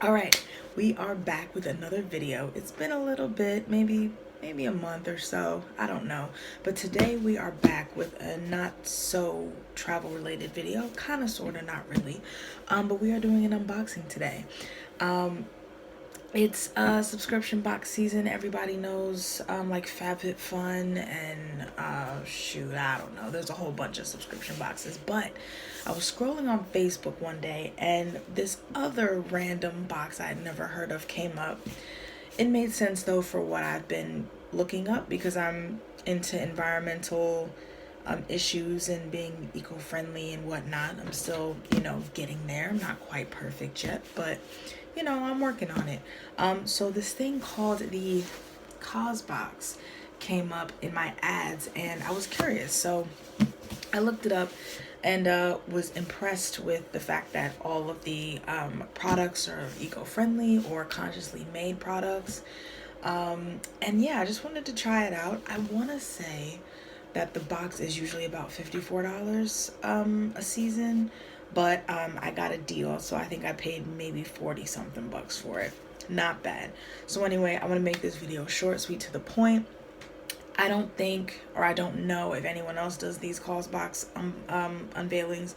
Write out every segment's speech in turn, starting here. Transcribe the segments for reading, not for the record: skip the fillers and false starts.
All right, we are back with another video. It's been a little bit, maybe a month or so, I don't know. But today we are back with a not so travel related video, kind of, sort of, not really. But we are doing an unboxing today. It's subscription box season. Everybody knows like FabFitFun and shoot, I don't know, there's a whole bunch of subscription boxes. But I was scrolling on Facebook one day and this other random box I had never heard of came up. It made sense though for what I've been looking up because I'm into environmental issues and being eco-friendly and whatnot. I'm still, getting there. I'm not quite perfect yet, but I'm working on it. So this thing called the CAUSEBOX came up in my ads and I was curious. So I looked it up and was impressed with the fact that all of the products are eco-friendly or consciously made products. And yeah, I just wanted to try it out. I want to say that the box is usually about $54 a season, but I got a deal, so I think I paid maybe 40 something bucks for it. Not bad. So anyway, I want to make this video short, sweet, to the point. I don't think, or I don't know if anyone else does these CAUSEBOX unveilings.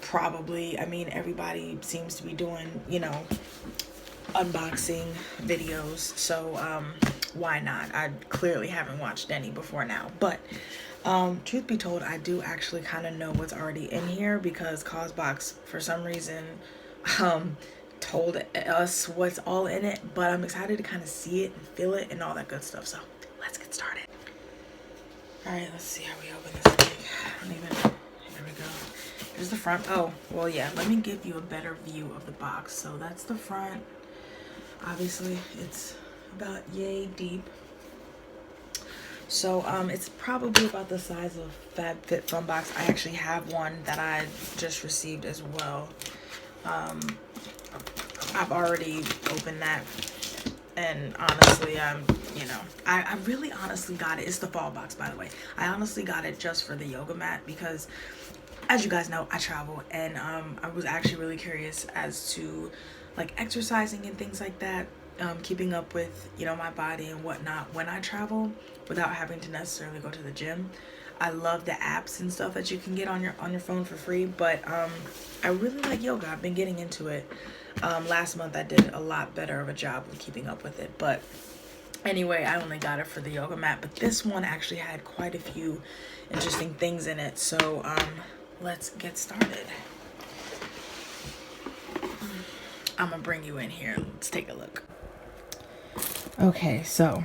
Probably. I mean, everybody seems to be doing, unboxing videos, so why not? I clearly haven't watched any before now, but truth be told, I do actually kind of know what's already in here because CAUSEBOX for some reason told us what's all in it, but I'm excited to kind of see it and feel it and all that good stuff. So let's get started. All right, let's see how we open this thing. I don't even, here we go. Here's the front. Oh, well, yeah, let me give you a better view of the box. So that's the front. Obviously it's about yay deep. So it's probably about the size of FabFitFun box. I actually have one that I just received as well. I've already opened that, and honestly, I really honestly got it. It's the fall box, by the way. I honestly got it just for the yoga mat because, as you guys know, I travel, and I was actually really curious as to like exercising and things like that, keeping up with my body and whatnot when I travel without having to necessarily go to the gym. I love the apps and stuff that you can get on your phone for free, but I really like yoga. I've been getting into it. Last month I did a lot better of a job of keeping up with it, but anyway, I only got it for the yoga mat, but this one actually had quite a few interesting things in it. So let's get started. I'm gonna bring you in here. Let's take a look. Okay, so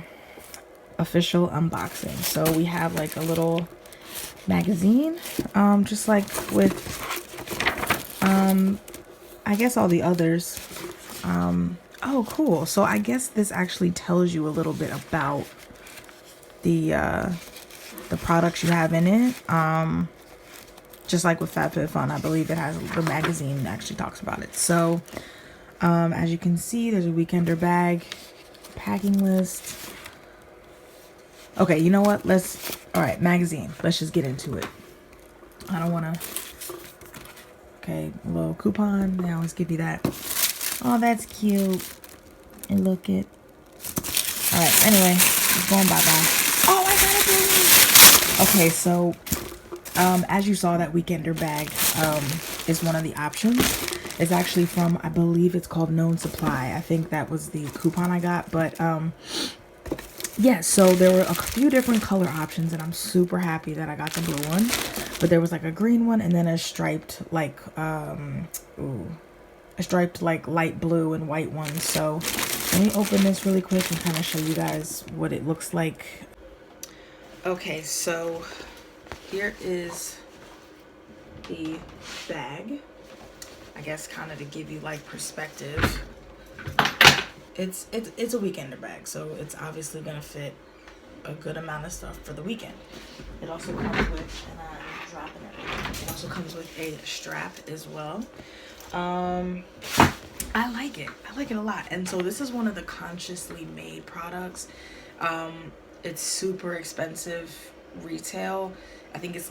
official unboxing. So we have like a little magazine, just like with I guess all the others. Oh, cool. So I guess this actually tells you a little bit about the products you have in it. Just like with FabFitFun, I believe it has the magazine that actually talks about it. So as you can see, there's a weekender bag, packing list. Okay, you know what? All right, magazine. Let's just get into it. I don't want to. Okay, a little coupon. They always give you that. Oh, that's cute. And look it. All right, anyway, it's going bye-bye. Oh, I got it. Okay, so as you saw, that weekender bag is one of the options. It's actually from, I believe it's called Known Supply. I think that was the coupon I got. But yeah, so there were a few different color options, and I'm super happy that I got the blue one. But there was like a green one and then a striped like light blue and white one. So let me open this really quick and kind of show you guys what it looks like. Okay, so here is the bag. I guess kind of to give you like perspective. It's a weekender bag, so it's obviously gonna fit a good amount of stuff for the weekend. It also comes with, and I'm dropping it. It also comes with a strap as well. I like it. I like it a lot. And so this is one of the consciously made products. It's super expensive retail. I think it's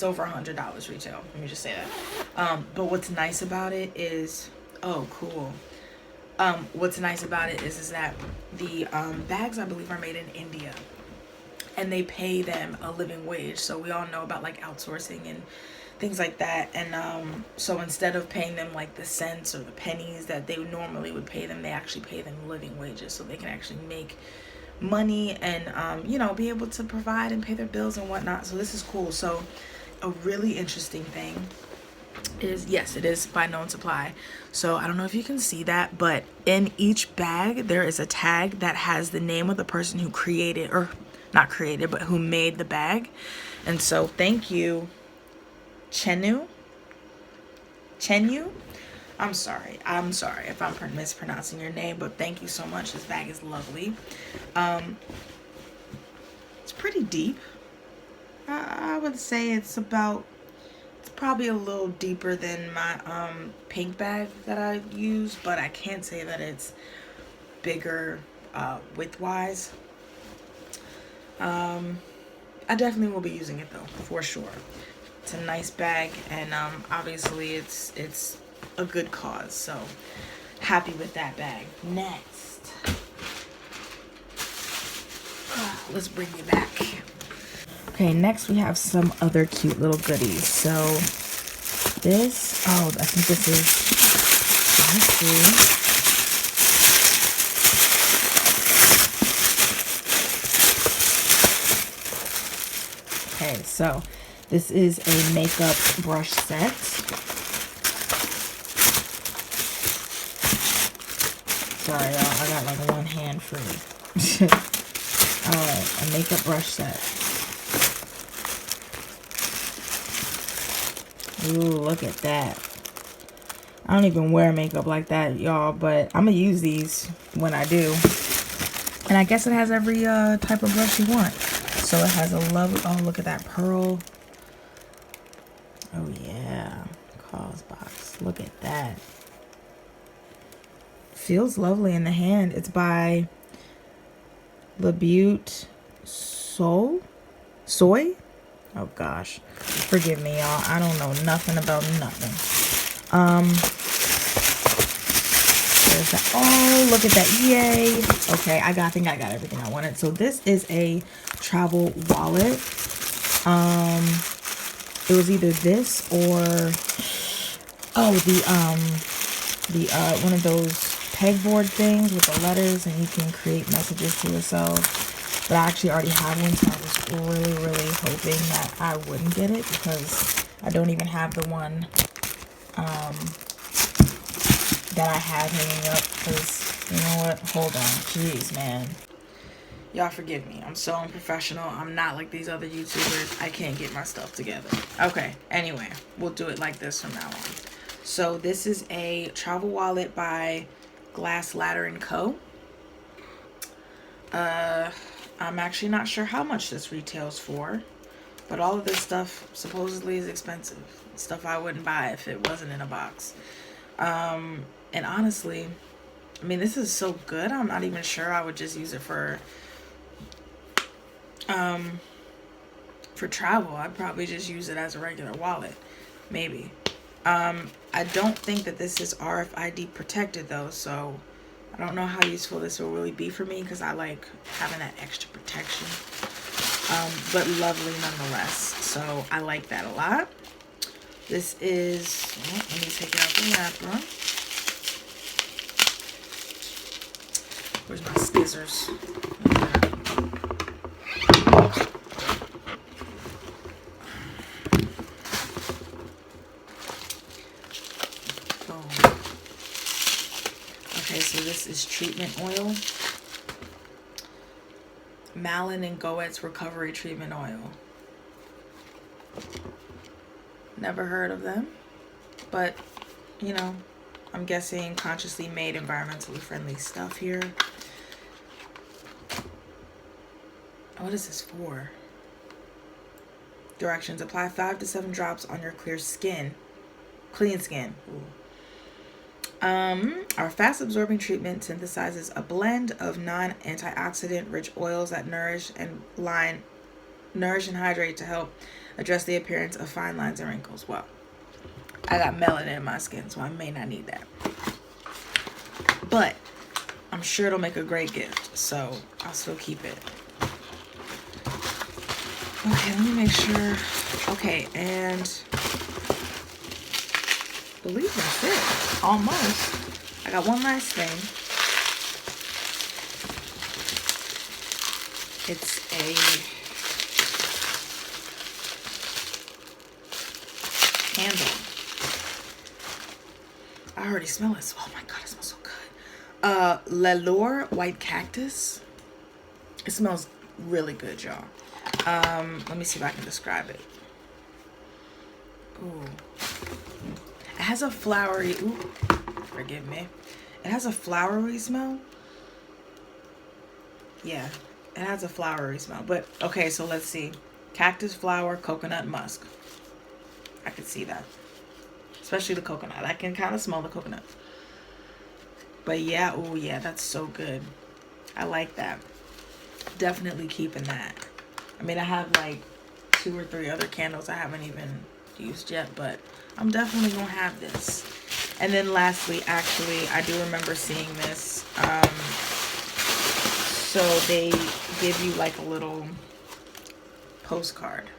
over $100 retail. Let me just say that. But what's nice about it is Oh, cool. What's nice about it is that the bags, I believe, are made in India, and they pay them a living wage. So we all know about like outsourcing and things like that. And so instead of paying them like the cents or the pennies that they normally would pay them, they actually pay them living wages, so they can actually make money and you know, be able to provide and pay their bills and whatnot. So this is cool. So a really interesting thing is, yes, it is by known supply. So I don't know if you can see that, but in each bag there is a tag that has the name of the person who created, or not created, but who made the bag. And so thank you, Chenu. I'm sorry if I'm mispronouncing your name, but thank you so much. This bag is lovely. It's pretty deep. I would say it's probably a little deeper than my pink bag that I use, but I can't say that it's bigger width-wise. I definitely will be using it though, for sure. It's a nice bag, and obviously it's a good cause, so happy with that bag. Next, let's bring you back. Okay, next we have some other cute little goodies. So this, oh, I think this is, okay, so this is a makeup brush set. Sorry, y'all, I got like one hand free. Alright, a makeup brush set. Ooh, look at that. I don't even wear makeup like that, y'all, but I'm gonna use these when I do. And I guess it has every type of brush you want. So it has a lovely, oh, look at that pearl. Oh yeah, CAUSEBOX. Look at that. Feels lovely in the hand. It's by Labute Soy. Oh gosh, forgive me, y'all. I don't know nothing about nothing. There's that. Oh, look at that! Yay! Okay, I think I got everything I wanted. So this is a travel wallet. It was either this or the one of those pegboard things with the letters, and you can create messages to yourself. But I actually already have one, so I was really hoping that I wouldn't get it, because I don't even have the one that I had hanging up. Because, you know what? Hold on. Jeez, man. Y'all forgive me. I'm so unprofessional. I'm not like these other YouTubers. I can't get my stuff together. Okay, anyway, we'll do it like this from now on. So this is a travel wallet by Glass Ladder & Co. I'm actually not sure how much this retails for, but all of this stuff supposedly is expensive. Stuff I wouldn't buy if it wasn't in a box. And honestly, I mean, this is so good, I'm not even sure I would just use it for travel. I'd probably just use it as a regular wallet, maybe. I don't think that this is RFID protected though, so I don't know how useful this will really be for me, because I like having that extra protection. But lovely nonetheless, so I like that a lot. This is, oh, let me take it out the wrapper. Where's my scissors? Okay, so this is treatment oil. Malin and Goetz Recovery Treatment Oil. Never heard of them, but you know, I'm guessing consciously made, environmentally friendly stuff here. What is this for? Directions: apply 5 to 7 drops on your clean skin. Ooh. Our fast absorbing treatment synthesizes a blend of non-antioxidant rich oils that nourish and hydrate to help address the appearance of fine lines and wrinkles. Well, I got melanin in my skin, so I may not need that. but I'm sure it'll make a great gift, so I'll still keep it. Okay, let me make sure. Okay, and I believe that's it. Almost. I got one last thing. It's a candle. I already smell it. Oh my god, it smells so good. L'Allure White Cactus. It smells really good, y'all. Let me see if I can describe it. Ooh. It has a flowery, ooh, forgive me. It has a flowery smell. Yeah, it has a flowery smell. But, okay, so let's see. Cactus flower, coconut musk. I can see that. Especially the coconut. I can kind of smell the coconut. But yeah, oh yeah, that's so good. I like that. Definitely keeping that. I mean, I have like 2 or 3 other candles I haven't even used yet, but I'm definitely gonna have this. And then lastly, actually, I do remember seeing this. So they give you like a little postcard.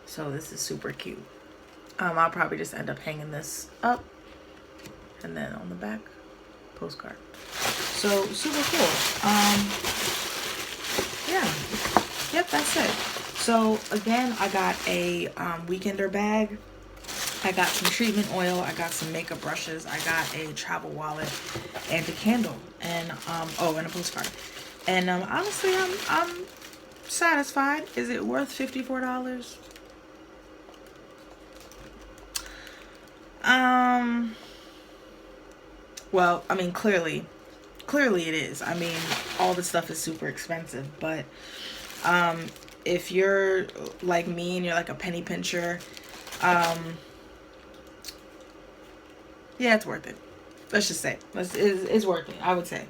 So this is super cute. I'll probably just end up hanging this up, and then on the back, postcard. So super cool. Yeah. Yep, that's it. So again, I got a weekender bag. I got some treatment oil. I got some makeup brushes. I got a travel wallet and a candle, and and a postcard. And honestly, I'm satisfied. Is it worth $54? Well, I mean, clearly it is. I mean, all the stuff is super expensive, but if you're like me and you're like a penny pincher, yeah, it's worth it. Let's just say it's worth it, I would say.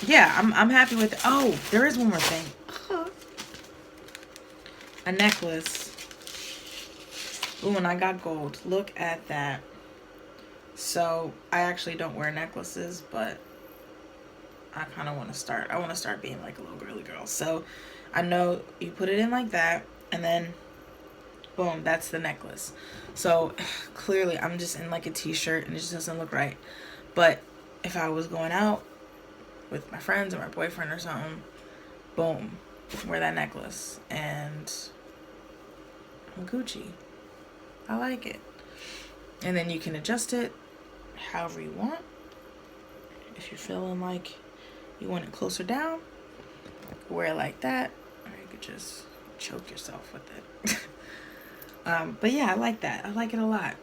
Yeah, I'm happy with it. Oh, there is one more thing. A necklace. Ooh, and I got gold. Look at that. So I actually don't wear necklaces, but I kind of want to start. I want to start being like a little girly girl. So I know you put it in like that, and then boom, that's the necklace. So clearly I'm just in like a t-shirt and it just doesn't look right. But if I was going out with my friends or my boyfriend or something, boom, wear that necklace and I'm Gucci. I like it. And then you can adjust it however you want. If you're feeling like you want it closer down, wear it like that, or you could just choke yourself with it. But yeah, I like that. I like it a lot.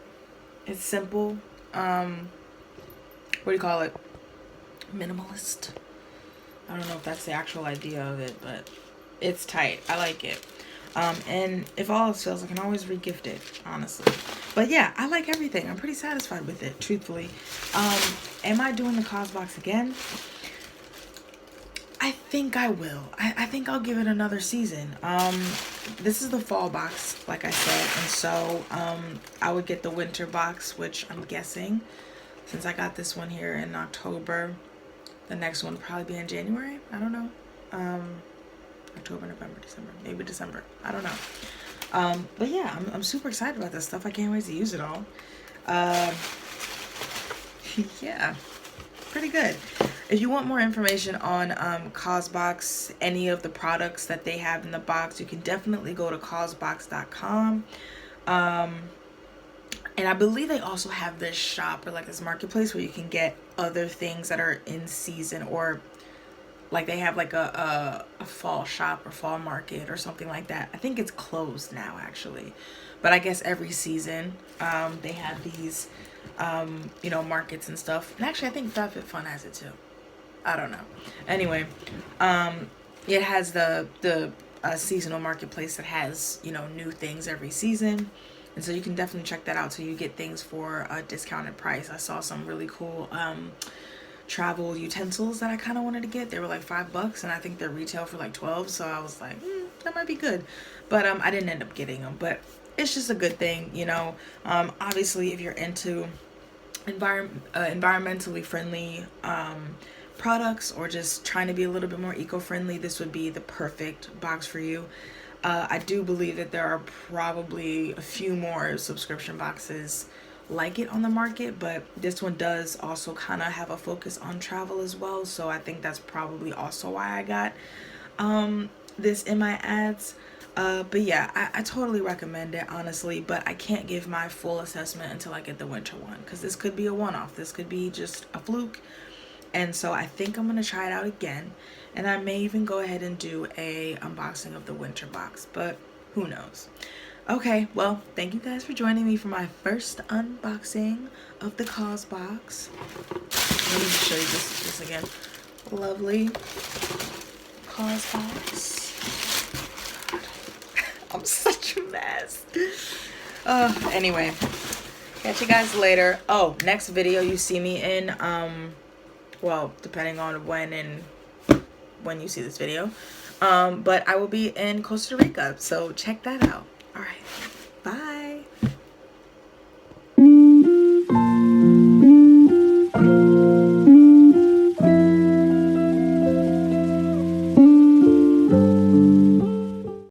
It's simple. What do you call it? Minimalist. I don't know if that's the actual idea of it, but it's tight. I like it. And if all else fails, I can always re-gift it, honestly. But yeah, I like everything. I'm pretty satisfied with it, truthfully. Am I doing the CAUSEBOX again? I think I will. I think I'll give it another season. This is the fall box, like I said, and so I would get the winter box, which I'm guessing, since I got this one here in October, the next one will probably be in January. I don't know. October, November, December, maybe December. I don't know. But yeah, I'm super excited about this stuff. I can't wait to use it all. Yeah, pretty good. If you want more information on CAUSEBOX, any of the products that they have in the box, you can definitely go to causebox.com. And I believe they also have this shop or like this marketplace where you can get other things that are in season, or like they have like a fall shop or fall market or something like that. I think it's closed now actually, but I guess every season they have these you know, markets and stuff. And actually I think FabFitFun has it too. I don't know. Anyway, it has the seasonal marketplace that has, you know, new things every season. And so you can definitely check that out so you get things for a discounted price. I saw some really cool travel utensils that I kind of wanted to get. They were like $5 and I think they're retail for like 12. So I was like, that might be good. But I didn't end up getting them. But it's just a good thing, you know. Obviously, if you're into environmentally friendly products, or just trying to be a little bit more eco-friendly, this would be the perfect box for you. I do believe that there are probably a few more subscription boxes like it on the market, but this one does also kind of have a focus on travel as well, so I think that's probably also why I got this in my ads. But yeah, I totally recommend it, honestly, but I can't give my full assessment until I get the winter one, because this could be a one-off. This could be just a fluke. And so I think I'm going to try it out again. And I may even go ahead and do a unboxing of the winter box, but who knows. Okay, well, thank you guys for joining me for my first unboxing of the CAUSEBOX. Let me just show you this again. Lovely CAUSEBOX. I'm such a mess. Anyway, catch you guys later. Oh, next video you see me in, well, depending on when you see this video, but I will be in Costa Rica, so check that out. All right.